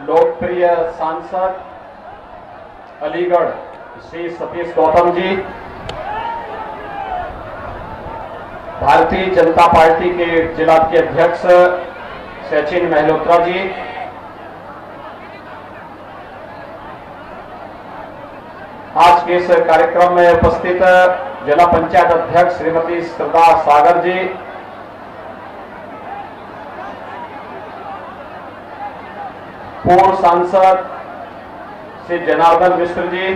लोकप्रिय सांसद अलीगढ़ श्री सतीश गौतम जी, भारतीय जनता पार्टी के जिला के अध्यक्ष सचिन महलोत्रा जी, आज के इस कार्यक्रम में उपस्थित जिला पंचायत अध्यक्ष श्रीमती श्रद्धा सागर जी, पूर्व सांसद श्री जनार्दन मिश्र जी,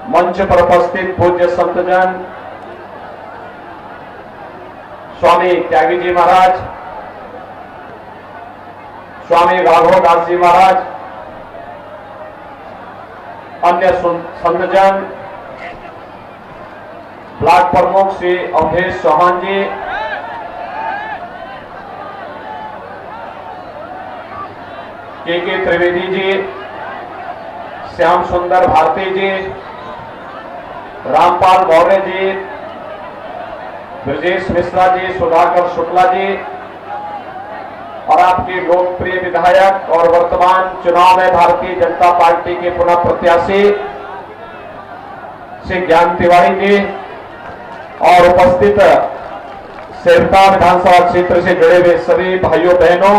मंच पर उपस्थित पूज्य संतजन स्वामी त्यागी जी महाराज, स्वामी राघव दास जी महाराज, अन्य संतजन, ब्लॉक प्रमुख श्री अवधेश चौहान जी, के त्रिवेदी जी, श्याम सुंदर भारती जी, रामपाल मौर्य जी, ब्रजेश मिश्रा जी, सुधाकर शुक्ला जी और आपके लोकप्रिय विधायक और वर्तमान चुनाव में भारतीय जनता पार्टी के पुनः प्रत्याशी श्री ज्ञान तिवारी जी और उपस्थित सेवता विधानसभा क्षेत्र से जुड़े हुए सभी भाइयों बहनों,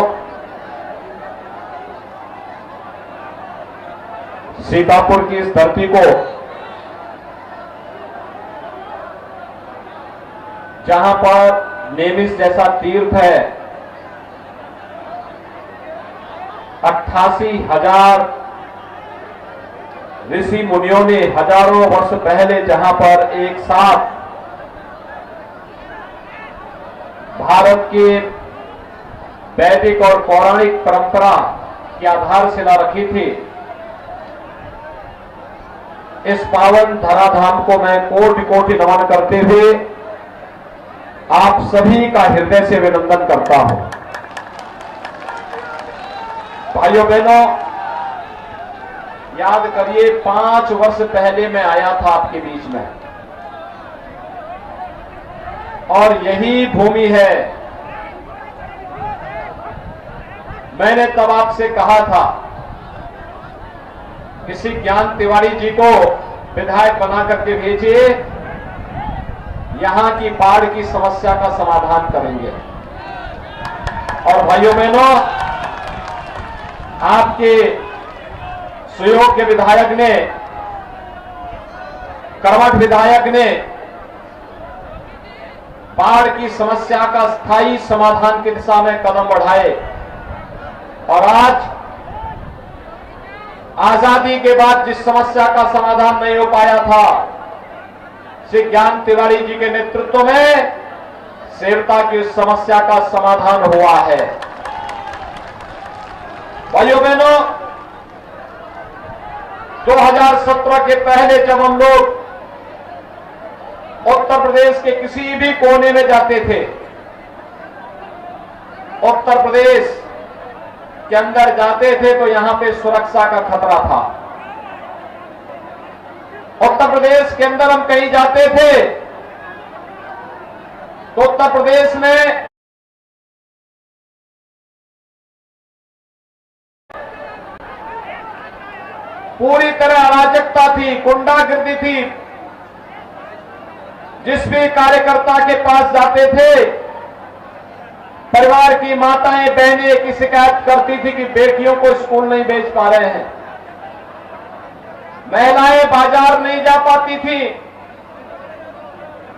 सीतापुर की इस धरती को जहां पर नेमिष जैसा तीर्थ है, 88,000 ऋषि मुनियों ने हजारों वर्ष पहले जहां पर एक साथ भारत के वैदिक और पौराणिक परंपरा की आधारशिला रखी थी, इस पावन धराधाम को मैं कोटि कोटि नमन करते हुए आप सभी का हृदय से अभिनंदन करता हूं। भाइयों बहनों, याद करिए 5 वर्ष पहले मैं आया था आपके बीच में और यही भूमि है। मैंने तब आपसे कहा था किसी ज्ञान तिवारी जी को विधायक बना करके भेजिए, यहां की बाढ़ की समस्या का समाधान करेंगे। और भाइयों बहनों, आपके सुयोग्य विधायक ने, कर्मठ विधायक ने बाढ़ की समस्या का स्थायी समाधान की दिशा में कदम बढ़ाए और आज आजादी के बाद जिस समस्या का समाधान नहीं हो पाया था, श्री ज्ञान तिवारी जी के नेतृत्व में सेवता की उस समस्या का समाधान हुआ है। भाइयों बहनों, 2017 के पहले जब हम लोग उत्तर प्रदेश के किसी भी कोने में जाते थे, उत्तर प्रदेश के अंदर जाते थे तो यहां पे सुरक्षा का खतरा था। उत्तर प्रदेश के अंदर हम कहीं जाते थे तो उत्तर प्रदेश में पूरी तरह अराजकता थी, गुंडागर्दी थी। जिस भी कार्यकर्ता के पास जाते थे, परिवार की माताएं बहनें की शिकायत करती थी कि बेटियों को स्कूल नहीं भेज पा रहे हैं, महिलाएं बाजार नहीं जा पाती थी,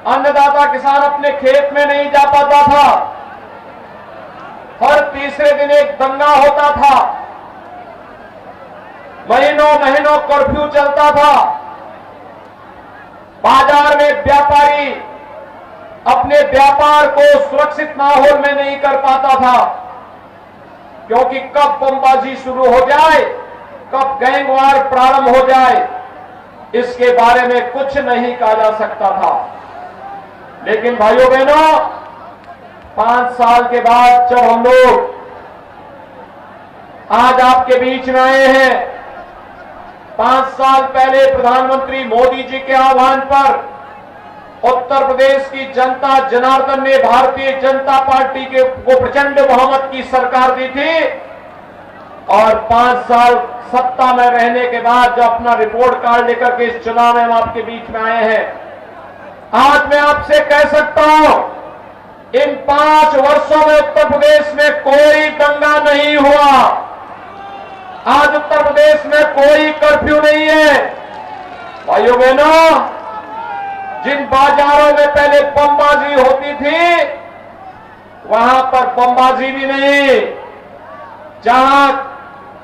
अन्नदाता किसान अपने खेत में नहीं जा पाता था, हर तीसरे दिन एक दंगा होता था, महीनों महीनों कर्फ्यू चलता था, बाजार में व्यापारी अपने व्यापार को सुरक्षित माहौल में नहीं कर पाता था, क्योंकि कब बमबाजी शुरू हो जाए, कब गैंगवार प्रारंभ हो जाए, इसके बारे में कुछ नहीं कहा जा सकता था। लेकिन भाइयों बहनों, 5 साल के बाद जब हम लोग आज आपके बीच में आए हैं, 5 साल पहले प्रधानमंत्री मोदी जी के आह्वान पर उत्तर उत्तर प्रदेश की जनता जनार्दन ने भारतीय जनता पार्टी को प्रचंड बहुमत की सरकार दी थी और 5 साल सत्ता में रहने के बाद जो अपना रिपोर्ट कार्ड लेकर के इस चुनाव में हम आपके बीच में आए हैं, आज मैं आपसे कह सकता हूं, इन 5 वर्षों में उत्तर प्रदेश में कोई दंगा नहीं हुआ। आज उत्तर प्रदेश में कोई कर्फ्यू नहीं है। भाइयों बहनों, जिन बाजारों में पहले बमबाजी होती थी, वहां पर बमबाजी भी नहीं। जहां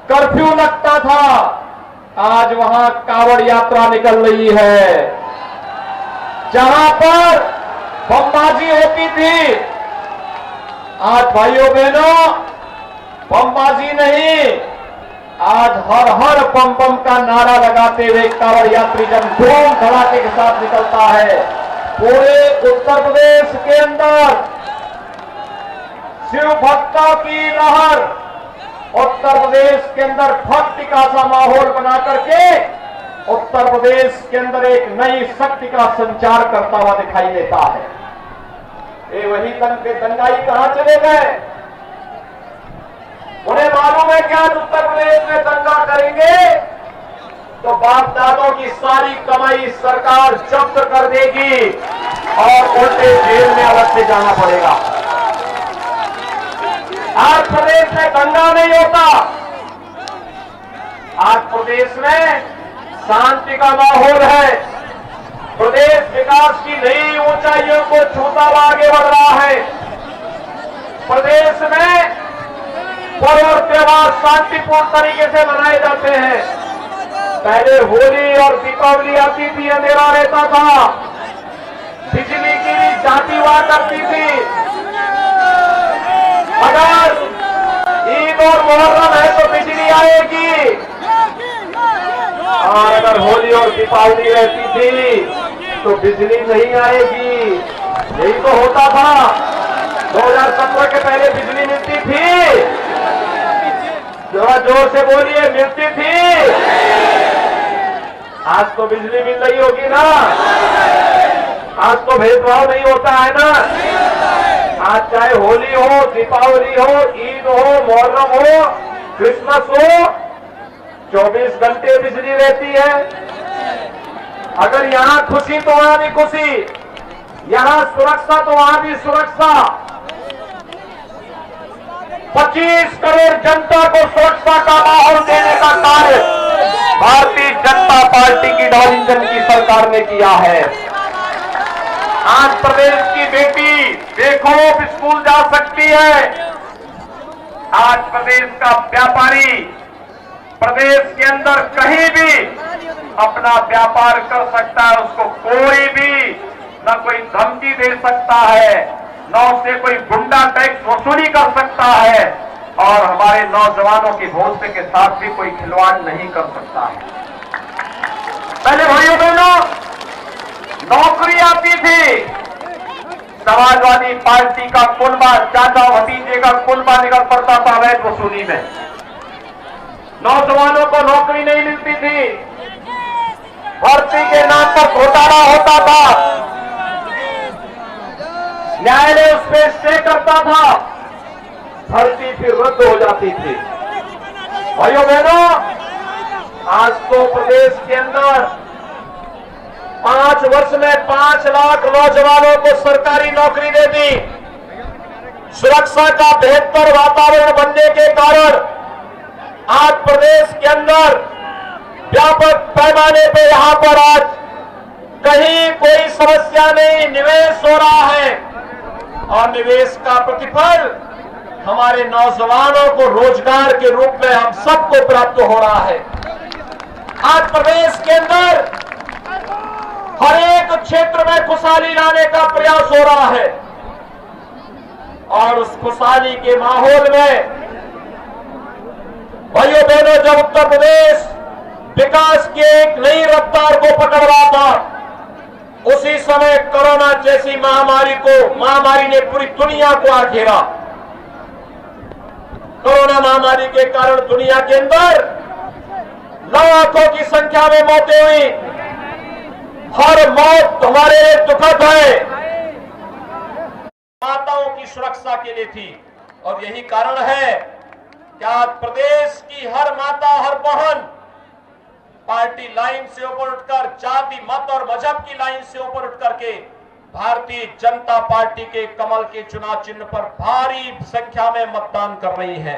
कर्फ्यू लगता था, आज वहां कांवड़ यात्रा निकल रही है। जहां पर बमबाजी होती थी, आज भाइयों बहनों बमबाजी नहीं, आज हर हर बम बम का नारा लगाते हुए कांवड़ यात्री जब धूम धड़ाके के साथ निकलता है, पूरे उत्तर प्रदेश के अंदर शिव भक्तों की लहर, उत्तर प्रदेश के अंदर भक्ति का सा माहौल बना करके उत्तर प्रदेश के अंदर एक नई शक्ति का संचार करता हुआ दिखाई देता है। ये वही दंगाई कहां चले गए? उन्हें मालूम है कि आज उत्तर प्रदेश में दंगा करेंगे तो बाप दादों की सारी कमाई सरकार जब्त कर देगी और उल्टे जेल में अलग से जाना पड़ेगा। आज प्रदेश में दंगा नहीं होता, आज प्रदेश में शांति का माहौल है। प्रदेश विकास की नई ऊंचाइयों को छूता हुआ आगे बढ़ रहा है। प्रदेश में पर्व और त्योहार शांतिपूर्ण तरीके से मनाए जाते हैं। पहले होली और दीपावली आती थी, अंधेरा रहता था, बिजली की भी जाती हुआ करती थी। अगर ईद और मुहर्रम है तो बिजली आएगी, और अगर होली और दीपावली रहती थी तो बिजली नहीं आएगी। यही तो होता था। 2017 के पहले बिजली मिलती थी, जरा जोर से बोलिए, मिलती थी। आज तो बिजली मिल रही होगी ना, आज तो भेदभाव नहीं होता है ना। आज चाहे होली हो, दीपावली हो, ईद हो, मुहर्रम हो, क्रिसमस हो, 24 घंटे बिजली रहती है। अगर यहां खुशी तो वहां भी खुशी, यहां सुरक्षा तो वहां भी सुरक्षा। 25 करोड़ जनता को सुरक्षा का माहौल देने का कार्य भारतीय जनता पार्टी की डबल इंजन की सरकार ने किया है। आज प्रदेश की बेटी बेखौफ स्कूल जा सकती है। आज प्रदेश का व्यापारी प्रदेश के अंदर कहीं भी अपना व्यापार कर सकता है। उसको कोई भी न कोई धमकी दे सकता है, न उससे कोई गुंडा टैक्स वसूली कर सकता है, और हमारे नौजवानों के भविष्य के साथ भी कोई खिलवाड़ नहीं कर सकता है। पहले भाइयों बहनों नौकरी आती थी, समाजवादी पार्टी का कुनबा, चाचा भतीजे का कुनबा निकल पड़ता था अवैध वसूली में। नौजवानों को नौकरी नहीं मिलती थी, भर्ती के नाम पर घोटाला होता था, न्यायालय उस पर स्टे करता था, भर्ती फिर रद्द हो जाती थी। भाइयों बहनों, आज तो प्रदेश के अंदर 5 वर्ष में 5 लाख नौजवानों को सरकारी नौकरी दे दी। सुरक्षा का बेहतर वातावरण बनने के कारण आज प्रदेश के अंदर व्यापक पैमाने पर यहां पर आज कहीं कोई समस्या नहीं, निवेश हो रहा है, और निवेश का प्रतिफल हमारे नौजवानों को रोजगार के रूप में हम सबको प्राप्त हो रहा है। आज प्रदेश के अंदर हर एक क्षेत्र में खुशहाली लाने का प्रयास हो रहा है, और उस खुशहाली के माहौल में भाइयों बहनों, जब उत्तर प्रदेश विकास की एक नई रफ्तार को पकड़ रहा था, उसी समय कोरोना जैसी महामारी ने पूरी दुनिया को आ घेरा। कोरोना महामारी के कारण दुनिया के अंदर लाखों की संख्या में मौतें हुई, हर मौत हमारे लिए दुखद है, माताओं की सुरक्षा के लिए थी। और यही कारण है कि आज प्रदेश की हर माता, हर बहन पार्टी लाइन से ऊपर उठकर, जाति मत और मजहब की लाइन से ऊपर उठकर के भारतीय जनता पार्टी के कमल के चुनाव चिन्ह पर भारी संख्या में मतदान कर रही है।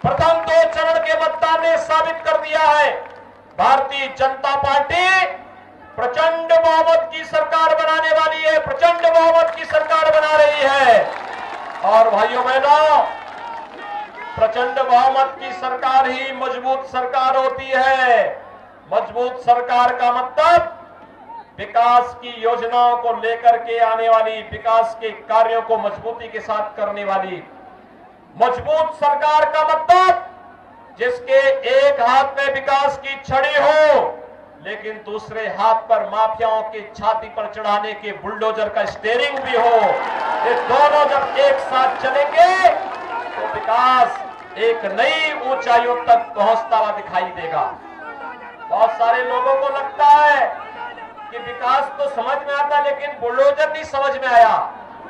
प्रथम 2 चरण के मतदान ने साबित कर दिया है भारतीय जनता पार्टी प्रचंड बहुमत की सरकार बनाने वाली है, प्रचंड बहुमत की सरकार बना रही है। और भाइयों बहनों, प्रचंड बहुमत की सरकार ही मजबूत सरकार होती है। मजबूत सरकार का मतलब विकास की योजनाओं को लेकर के आने वाली, विकास के कार्यों को मजबूती के साथ करने वाली मजबूत सरकार का मतलब जिसके एक हाथ में विकास की छड़ी हो लेकिन दूसरे हाथ पर माफियाओं की छाती पर चढ़ाने के बुलडोजर का स्टीयरिंग भी हो। ये दोनों जब एक साथ चलेंगे तो विकास एक नई ऊंचाइयों तक पहुंचता हुआ दिखाई देगा। बहुत सारे लोगों को लगता है कि विकास तो समझ में आता लेकिन बुलडोजर नहीं समझ में आया।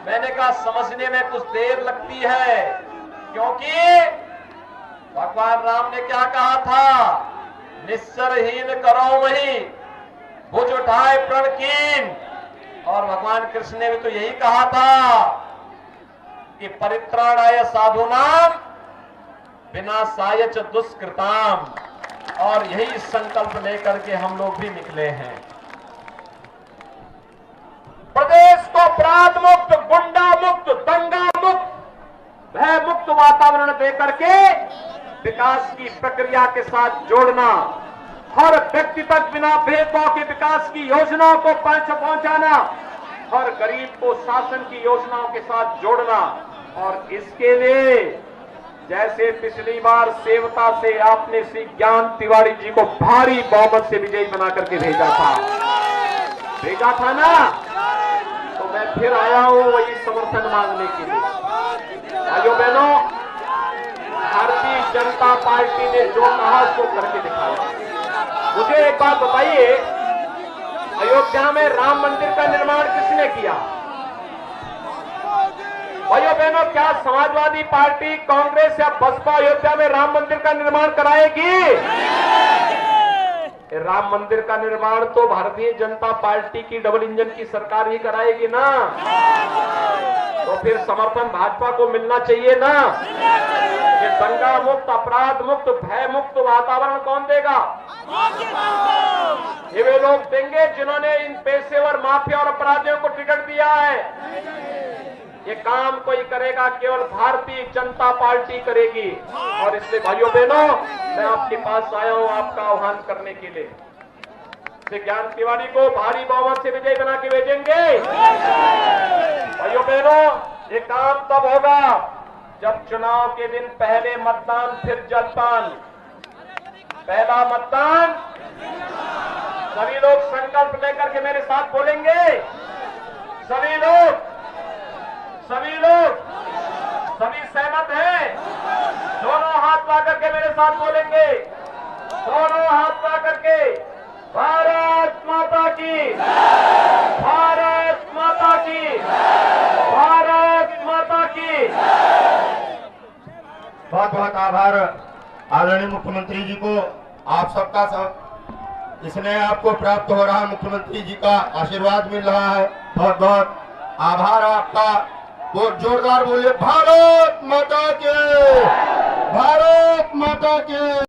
मैंने कहा समझने में कुछ देर लगती है, क्योंकि भगवान राम ने क्या कहा था, निस्सरहीन करो वही भुज उठाए प्रण कीन। और भगवान कृष्ण ने भी तो यही कहा था कि परित्राणाय साधूनाम विनाशाय च दुष्कृताम। और यही संकल्प लेकर के हम लोग भी निकले हैं। प्रदेश को अपराध मुक्त, गुंडा मुक्त, दंगा मुक्त, भय मुक्त वातावरण देकर के विकास की प्रक्रिया के साथ जोड़ना, हर व्यक्ति तक बिना भेदभाव के विकास की योजनाओं को पहुंचाना, हर गरीब को शासन की योजनाओं के साथ जोड़ना। और इसके लिए जैसे पिछली बार सेवता से आपने श्री ज्ञान तिवारी जी को भारी बहुमत से विजयी बना करके भेजा था ना, तो मैं फिर आया हूं वही समर्थन मांगने के लिए। भाइयों बहनों, भारतीय जनता पार्टी ने जो कहा उसको करके दिखाया। मुझे एक बात बताइए, अयोध्या में राम मंदिर का निर्माण किसने किया? भाइयों बहनों, क्या समाजवादी पार्टी, कांग्रेस या बसपा अयोध्या में राम मंदिर का निर्माण कराएगी? राम मंदिर का निर्माण तो भारतीय जनता पार्टी की डबल इंजन की सरकार ही कराएगी ना, तो फिर समर्थन भाजपा को मिलना चाहिए ना। ये दंगा मुक्त, अपराध मुक्त, भय मुक्त वातावरण कौन देगा? ये वे लोग देंगे जिन्होंने इन पेशेवर माफिया और अपराधियों को टिकट दिया है। ये काम कोई करेगा, केवल भारतीय जनता पार्टी करेगी। और इसलिए भाइयों बहनों, मैं आपके पास आया हूं आपका आह्वान करने के लिए। श्री ज्ञान तिवारी को भारी बहुमत से विजयी बना के भेजेंगे। भाइयों बहनों, ये काम तब होगा जब चुनाव के दिन पहले मतदान फिर जलपान। पहला मतदान, सभी लोग संकल्प लेकर के मेरे साथ बोलेंगे। सभी सहमत हैं? दोनों हाथ ला करके मेरे साथ बोलेंगे। दोनों हाथ ला करके भारत माता की, भारत माता की, भारत माता की। बहुत बहुत आभार आदरणीय मुख्यमंत्री जी को। आप सबका सब इसने आपको प्राप्त हो रहा है, मुख्यमंत्री जी का आशीर्वाद मिल रहा है। बहुत बहुत आभार आपका। वो जोरदार बोलिए, भारत माता के, भारत माता के।